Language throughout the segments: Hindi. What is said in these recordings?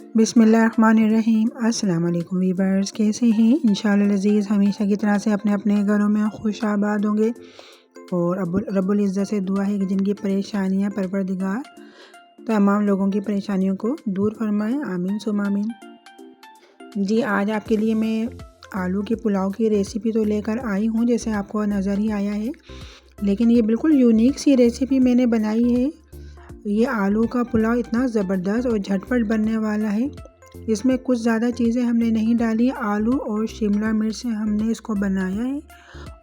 बिस्मिल्लाहिर्रहमानिर्रहीम। अस्सलाम वालेकुम वीवर्स, कैसे हैं? इंशाअल्लाह अज़ीज़ हमेशा की तरह से अपने अपने घरों में खुश आबाद होंगे और रब्बुल इज़्ज़त से दुआ है कि जिनकी परेशानियां परवरदिगार तमाम लोगों की परेशानियों को दूर फरमाए, आमीन सुम आमीन। जी, आज आपके लिए मैं आलू के पुलाव की रेसिपी तो लेकर आई हूँ, जैसे आपको नज़र ही आया है, लेकिन ये बिल्कुल यूनिक सी रेसिपी मैंने बनाई है। ये आलू का पुलाव इतना ज़बरदस्त और झटपट बनने वाला है। इसमें कुछ ज़्यादा चीज़ें हमने नहीं डाली, आलू और शिमला मिर्च से हमने इसको बनाया है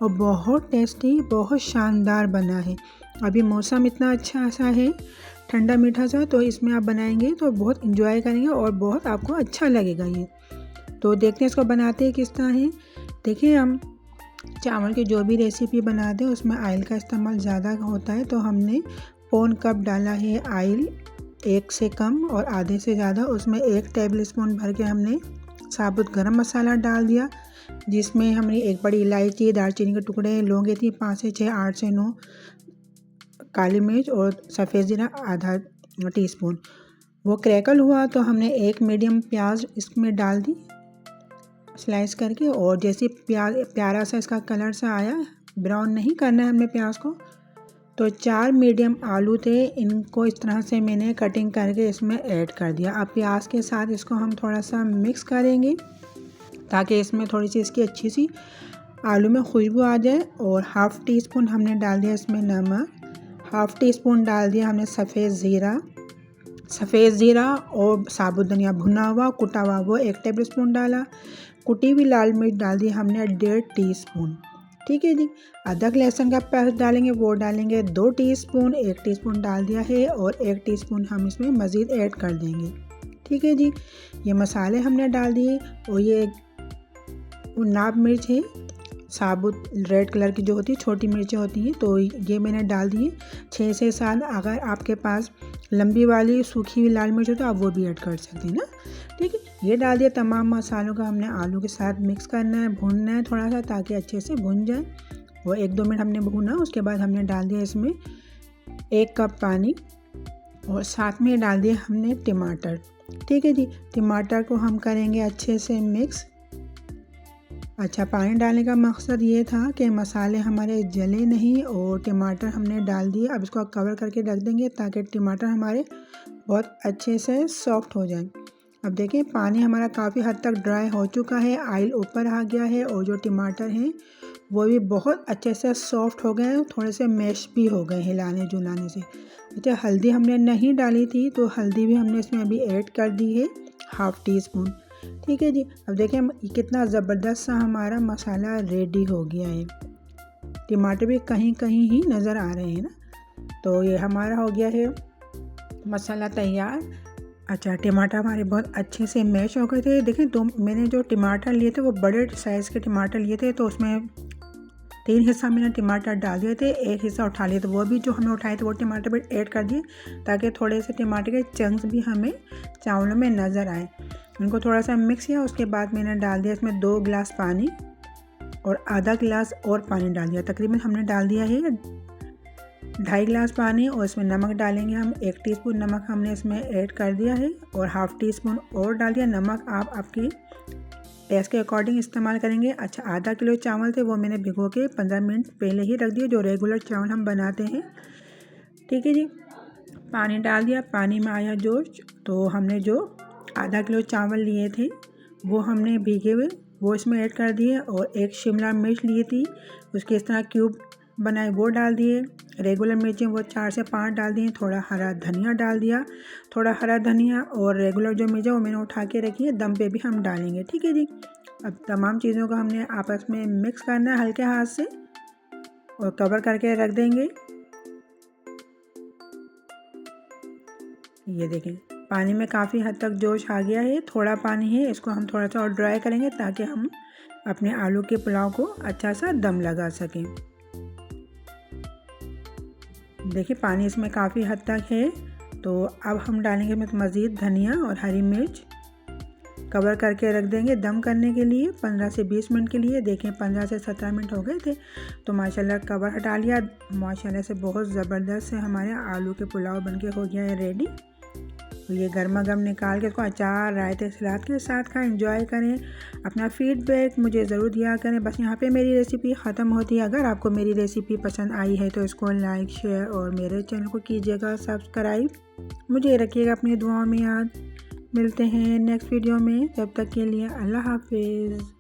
और बहुत टेस्टी, बहुत शानदार बना है। अभी मौसम इतना अच्छा सा है, ठंडा मीठा सा, तो इसमें आप बनाएंगे तो बहुत इंजॉय करेंगे और बहुत आपको अच्छा लगेगा ये। तो देखते हैं इसको बनाते हैं किस तरह है। देखिए, हम चावल की जो भी रेसिपी बनाते हैं उसमें ऑयल का इस्तेमाल ज़्यादा होता है, तो हमने पौन कप डाला है ऑयल, एक से कम और आधे से ज़्यादा। उसमें 1 टेबलस्पून भर के हमने साबुत गरम मसाला डाल दिया, जिसमें हमने एक बड़ी इलायची, दालचीनी के टुकड़े, लौंगे थी 5 से 6, 8 से 9, काली मिर्च और सफ़ेद ज़ीरा आधा टीस्पून। वो क्रैकल हुआ तो हमने एक मीडियम प्याज इसमें डाल दी स्लाइस करके, और जैसे प्याज प्यारा सा इसका कलर सा आया, ब्राउन नहीं करना है हमने प्याज को, तो 4 मीडियम आलू थे, इनको इस तरह से मैंने कटिंग करके इसमें ऐड कर दिया। अब प्याज के साथ इसको हम थोड़ा सा मिक्स करेंगे ताकि इसमें थोड़ी सी इसकी अच्छी सी आलू में खुशबू आ जाए। और हाफ़ टी स्पून हमने डाल दिया इसमें नमक, हाफ़ टी स्पून डाल दिया हमने सफ़ेद ज़ीरा और साबुत धनिया भुना हुआ कुटा हुआ वो 1 टेबल स्पून डाला। कुटी हुई लाल मिर्च डाल दी हमने 1.5 टीस्पून। ठीक है जी। अदरक लहसुन का पेस्ट डालेंगे, वो डालेंगे 2 टीस्पून, 1 टीस्पून डाल दिया है और 1 टीस्पून हम इसमें मज़ीद ऐड कर देंगे। ठीक है जी। ये मसाले हमने डाल दिए और ये नाब मिर्च है, साबुत रेड कलर की जो होती है, छोटी मिर्चें होती हैं, तो ये मैंने डाल दिए 6 से 7। अगर आपके पास लंबी वाली सूखी हुई लाल मिर्च हो तो आप वो भी ऐड कर सकते हैं ना। ठीक है, ये डाल दिया। तमाम मसालों का हमने आलू के साथ मिक्स करना है, भूनना है थोड़ा सा ताकि अच्छे से भुन जाए। वो 1-2 मिनट हमने भूना, उसके बाद हमने डाल दिया इसमें 1 कप पानी और साथ में डाल दिया हमने टमाटर। ठीक है जी। टमाटर को हम करेंगे अच्छे से मिक्स। अच्छा, पानी डालने का मकसद ये था कि मसाले हमारे जले नहीं, और टमाटर हमने डाल दिए। अब इसको कवर करके रख देंगे ताकि टमाटर हमारे बहुत अच्छे से सॉफ्ट हो जाए। अब देखें, पानी हमारा काफ़ी हद तक ड्राई हो चुका है, ऑयल ऊपर आ गया है और जो टमाटर हैं वो भी बहुत अच्छे से सॉफ्ट हो गए हैं, थोड़े से मैश भी हो गए हिलाने जुलाने से। अच्छा, हल्दी हमने नहीं डाली थी तो हल्दी भी हमने इसमें अभी ऐड कर दी है, हाफ़ टी स्पून। ठीक है जी। अब देखें कितना ज़बरदस्त सा हमारा मसाला रेडी हो गया है। टमाटर भी कहीं कहीं ही नज़र आ रहे हैं ना, तो ये हमारा हो गया है मसाला तैयार। अच्छा, टमाटर हमारे बहुत अच्छे से मैश हो गए थे। देखिए, मैंने जो टमाटर लिए थे वो बड़े साइज़ के टमाटर लिए थे, तो उसमें 3 हिस्सा मैंने टमाटर डाल दिए थे, 1 हिस्सा उठा लिए, तो वो भी जो हमने उठाए थे वो टमाटर भी ऐड कर दिए ताकि थोड़े से टमाटर के चंक्स भी हमें चावलों में नज़र आए। इनको थोड़ा सा मिक्स किया, उसके बाद मैंने डाल दिया इसमें 2 गिलास पानी और आधा गिलास और पानी डाल दिया। तकरीबन हमने डाल दिया है 2.5 गिलास पानी, और इसमें नमक डालेंगे हम 1 टीस्पून नमक हमने इसमें ऐड कर दिया है और हाफ़ टी स्पून और डाल दिया। नमक आप आपकी टेस्ट के अकॉर्डिंग इस्तेमाल करेंगे। अच्छा, आधा किलो चावल थे, वो मैंने भिगो के 15 मिनट पहले ही रख दिए, जो रेगुलर चावल हम बनाते हैं। ठीक है जी। पानी डाल दिया, पानी में आया जोश, तो हमने जो आधा किलो चावल लिए थे वो हमने भीगे हुए वो इसमें ऐड कर दिए, और 1 शिमला मिर्च ली थी, उसके इस तरह क्यूब बनाए वो डाल दिए। रेगुलर मिर्चें वो 4 से 5 डाल दिए। थोड़ा हरा धनिया डाल दिया, थोड़ा हरा धनिया, और रेगुलर जो मिर्च है वो मैंने उठा के रखी है, दम पे भी हम डालेंगे। ठीक है जी। अब तमाम चीज़ों को हमने आपस में मिक्स करना है हल्के हाथ से और कवर करके रख देंगे। ये देखें, पानी में काफ़ी हद तक जोश आ गया है, थोड़ा पानी है, इसको हम थोड़ा सा और ड्राई करेंगे ताकि हम अपने आलू के पुलाव को अच्छा सा दम लगा सकें। देखिए, पानी इसमें काफ़ी हद तक है, तो अब हम डालेंगे इसमें मज़ीद धनिया और हरी मिर्च। कवर करके रख देंगे दम करने के लिए 15 से 20 मिनट के लिए। देखें, 15 से 17 मिनट हो गए थे, तो माशाल्लाह कवर हटा लिया। माशाल्लाह से बहुत ज़बरदस्त से हमारे आलू के पुलाव बनके हो गया है रेडी। ये गर्मा गर्म निकाल के इसको अचार रायते सलाद के साथ खाएं, एंजॉय करें। अपना फीडबैक मुझे ज़रूर दिया करें। बस यहाँ पे मेरी रेसिपी ख़त्म होती है। अगर आपको मेरी रेसिपी पसंद आई है तो इसको लाइक शेयर और मेरे चैनल को कीजिएगा सब्सक्राइब। मुझे रखिएगा अपनी दुआओं में याद। मिलते हैं नेक्स्ट वीडियो में, तब तक के लिए अल्लाह हाफिज़।